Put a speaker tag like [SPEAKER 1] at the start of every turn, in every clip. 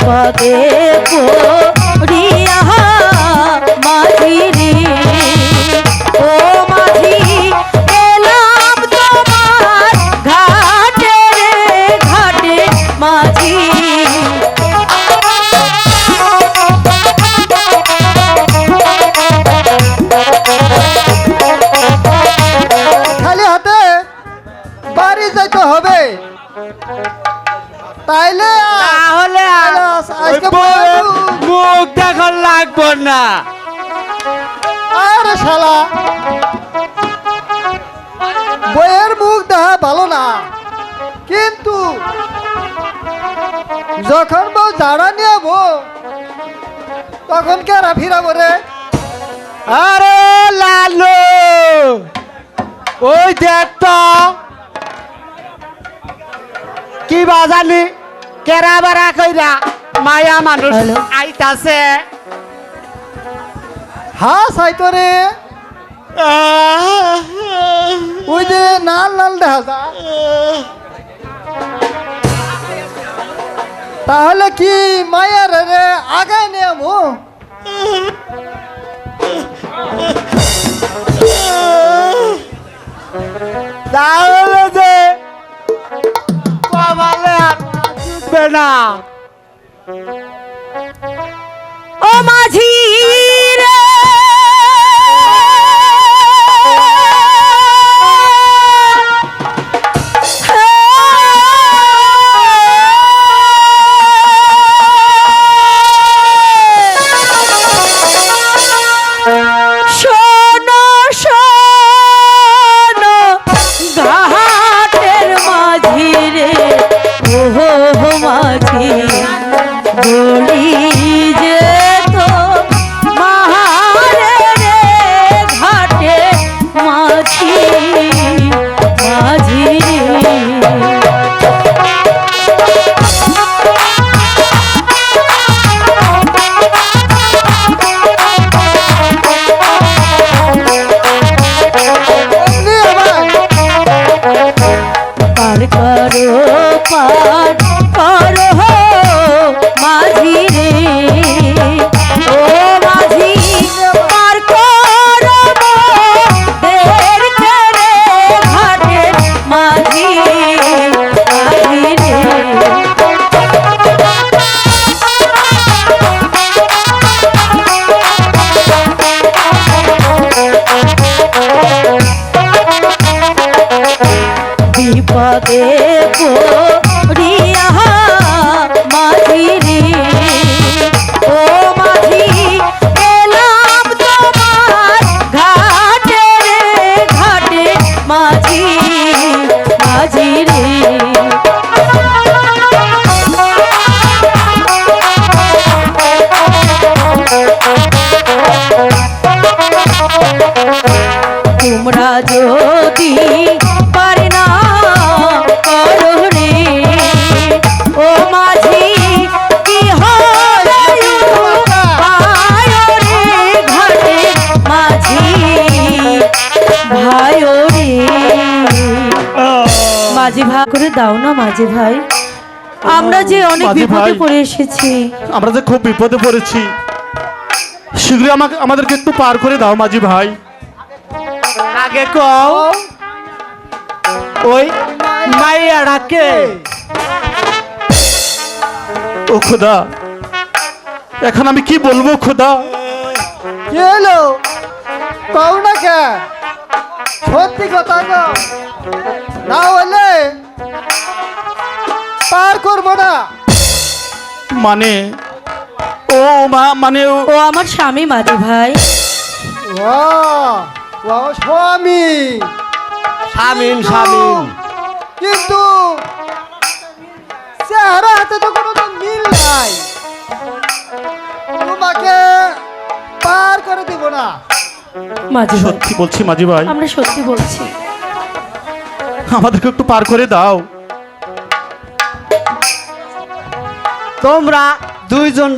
[SPEAKER 1] বিপদে পড়িয়া মাঝি রে ও মাঝি এলাম তোমার ঘাটে রে ঘাটে মাঝি
[SPEAKER 2] খালি হাতে বাড়ি যাইতে হবে তাইলে
[SPEAKER 3] তাহলে
[SPEAKER 2] আজকে
[SPEAKER 3] মুখ দেখার লাগবো না।
[SPEAKER 2] আরে শালা বইয়ের মুখ দেখা ভালো না, কিন্তু যখন বউ জাড়া নিয়ে বউ তখন কেরা ফিরাবো রে।
[SPEAKER 3] আরে লালু ওই দেখ তো কি বাজানি কেরা বারা কইরা মায়া মানুষ
[SPEAKER 1] হ্যালো।
[SPEAKER 3] আইতাছে।
[SPEAKER 2] হ্যাঁ সাইতো রে, ওই যে লাল লাল দেখা যা। তাহলে কি মায়ার রে আগায় নিয়ে আমু?
[SPEAKER 3] তাহলে যে কমালে আর জুটবে না।
[SPEAKER 1] ও মাঝি রে শোনো শোনো ঘাটের মাঝি রে ও মাঝি বলি যে তো মাহারে রে ঘাটে মাঝি মাঝি রে
[SPEAKER 2] এমনি আবার
[SPEAKER 1] পার করো পার করো মাঝি রে ও মাঝি পার করো দের করে ঘাটে মাঝি মাঝি রে বিপদে পড়িয়া মাঝি রে ও মাঝি এলাম তোমার ঘাটে রে ঘাটে মাঝি মাঝি রে তোমরা যদি পারে না করো রে ও মাঝি কি হবে ভাই রে ঘাটে মাঝি ভাই রে মাঝি ভাই করে দাও না মাঝি ভাই, আমরা যে অনেক
[SPEAKER 4] মাঝি
[SPEAKER 1] বিপদে
[SPEAKER 4] ভাই।
[SPEAKER 1] পড়ে এসেছি।
[SPEAKER 4] আমরা যে খুব বিপদে পড়েছি, শীঘ্রই আমাদেরকে একটু পার করে দাও মাঝি ভাই।
[SPEAKER 3] আগে কও ওই মাইয়াটাকে।
[SPEAKER 4] ও খোদা, এখন আমি কি বলবো খোদা?
[SPEAKER 2] কি হলো কও না কে? সত্যি কথা তো না হলে পার করবো না।
[SPEAKER 4] মানে ও মানে
[SPEAKER 1] ও আমার স্বামী মাঝি ভাই।
[SPEAKER 2] ও ও স্বামী,
[SPEAKER 3] স্বামীন স্বামীন
[SPEAKER 2] কিন্তু চেহারা হাতে তো কোনো মিল নাই, তোমাকে পার করে দিব না।
[SPEAKER 1] মাঝি ভাই
[SPEAKER 4] সত্যি বলছি মাঝি ভাই,
[SPEAKER 1] আমরা সত্যি বলছি।
[SPEAKER 4] আমাদেরকে একটু পার করে দাও।
[SPEAKER 3] তোমরা দুইজন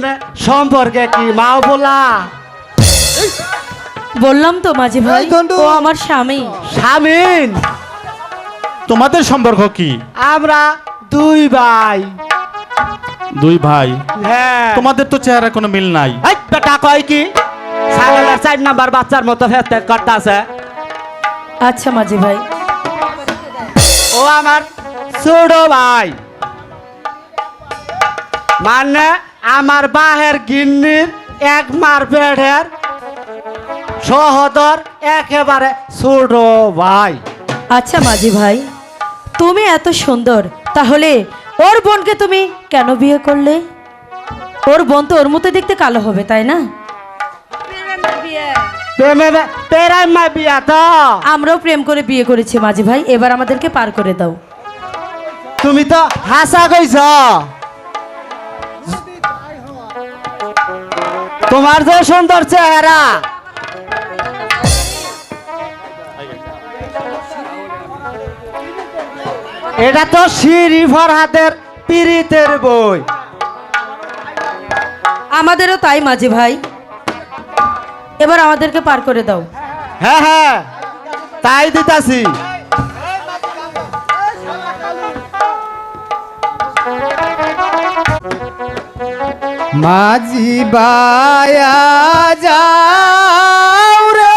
[SPEAKER 3] সম্পর্কে কি মাও বলা?
[SPEAKER 1] বললাম তো মাঝি ভাই,
[SPEAKER 2] এই দণ্ডু।
[SPEAKER 1] ও আমার স্বামী।
[SPEAKER 3] স্বামীন
[SPEAKER 4] তোমাদের সম্পর্ক কি?
[SPEAKER 3] আমরা দুই ভাই।
[SPEAKER 4] দুই ভাই
[SPEAKER 3] হ্যাঁ
[SPEAKER 4] তোমাদের তো চেহারা কোনো মিল নাই।
[SPEAKER 3] এই বেটা কয় কি ছাগলের 4 নাম্বার বাচ্চার মতো ফেতে করতে আছে।
[SPEAKER 1] আচ্ছা মাঝি ভাই,
[SPEAKER 3] ও আমার ছোট ভাই, মানে আমার বাহের গিন্নির এক মার পেটের সহদর একেবারে ছোট ভাই।
[SPEAKER 1] আচ্ছা মাঝি ভাই, তুমি এত সুন্দর, তাহলে ওর বোনকে তুমি কেন বিয়ে করলে? ওর বোন তো ওর মতো দেখতে কালো হবে, তাই না?
[SPEAKER 3] তেরাই মা বিয়া তো।
[SPEAKER 1] আমরাও প্রেম করে বিয়ে করেছি মাঝি ভাই, এবার আমাদেরকে পার করে দাও।
[SPEAKER 3] তুমি তো হাসা কইছ, তোমার যে সুন্দর চেহারা, এটা তো শিরি ফরহাদের পীড়িতের বই।
[SPEAKER 1] আমাদেরও তাই মাঝি ভাই, এবার আমাদেরকে পার করে দাও।
[SPEAKER 3] হ্যাঁ হ্যাঁ তাই দিতাছি।
[SPEAKER 2] মাঝি বায়া যাও রে,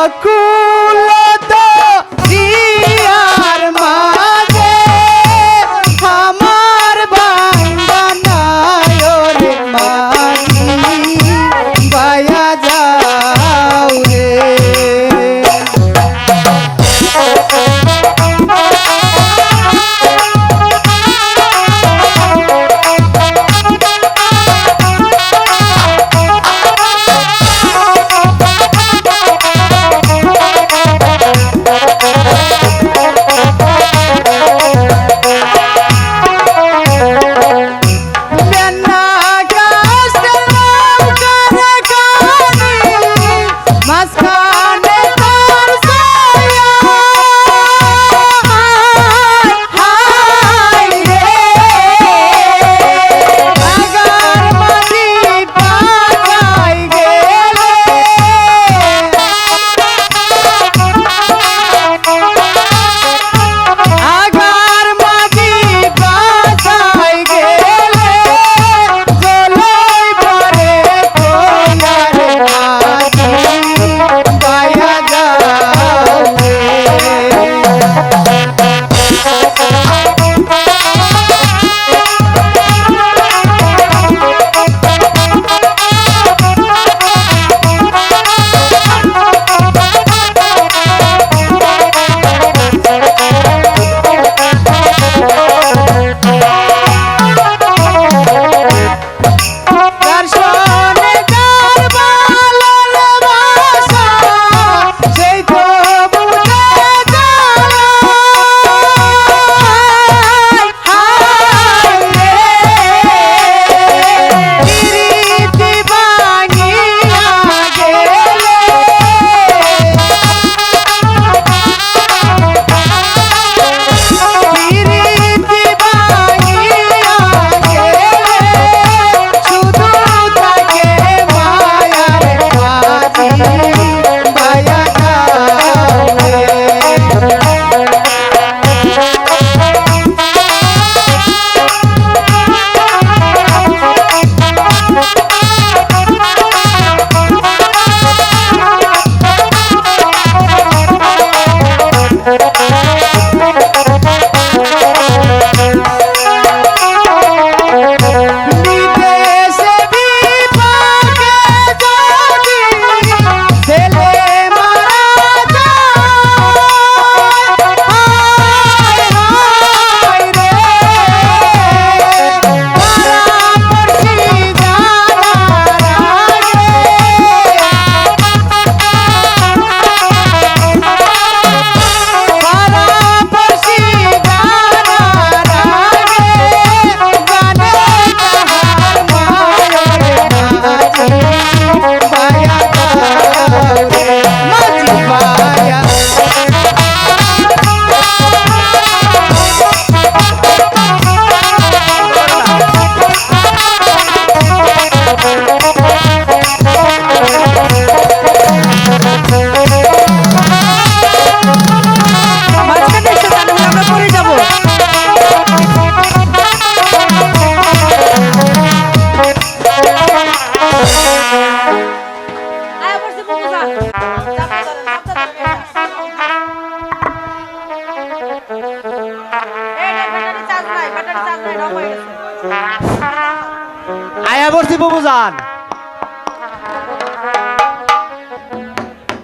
[SPEAKER 2] অকুল দরিয়ার মাঝে আমার বাংলানায় রে, মাঝি বায়া যাও রে।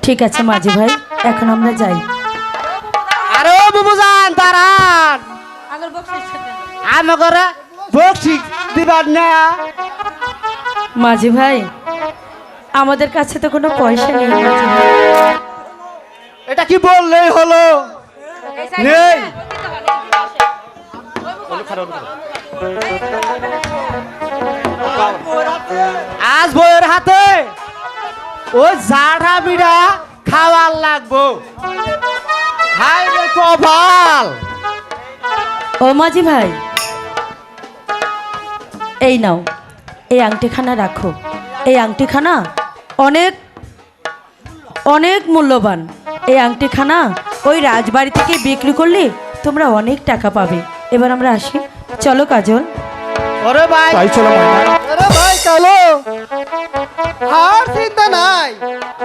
[SPEAKER 1] ঠিক আছে মাঝি ভাই, এখন আমরা যাই।
[SPEAKER 3] আরে ও বুবুজান দাঁড়ান, আমাকে বকশি দিবার না।
[SPEAKER 1] মাঝি ভাই, আমাদের কাছে তো কোনো পয়সা নেই মাঝি ভাই।
[SPEAKER 3] এটা কি বললেই হলো, নেই। আজ বইয়ের হাতে ওই জাড়া বিড়া খাওয়ার লাগবো। হাই রে কপাল।
[SPEAKER 1] ও মাঝি ভাই, এই নাও, এই আংটিখানা রাখো। এই আংটিখানা অনেক অনেক মূল্যবান। এই আংটিখানা ওই রাজবাড়ি থেকে বিক্রি করলে তোমরা অনেক টাকা পাবে। এবার আমরা আসি, চলো কাজল।
[SPEAKER 3] ওরে ভাই,
[SPEAKER 4] তাই চলো ময়না।
[SPEAKER 2] আরে ভাই চলো, আর চিন্তা নাই।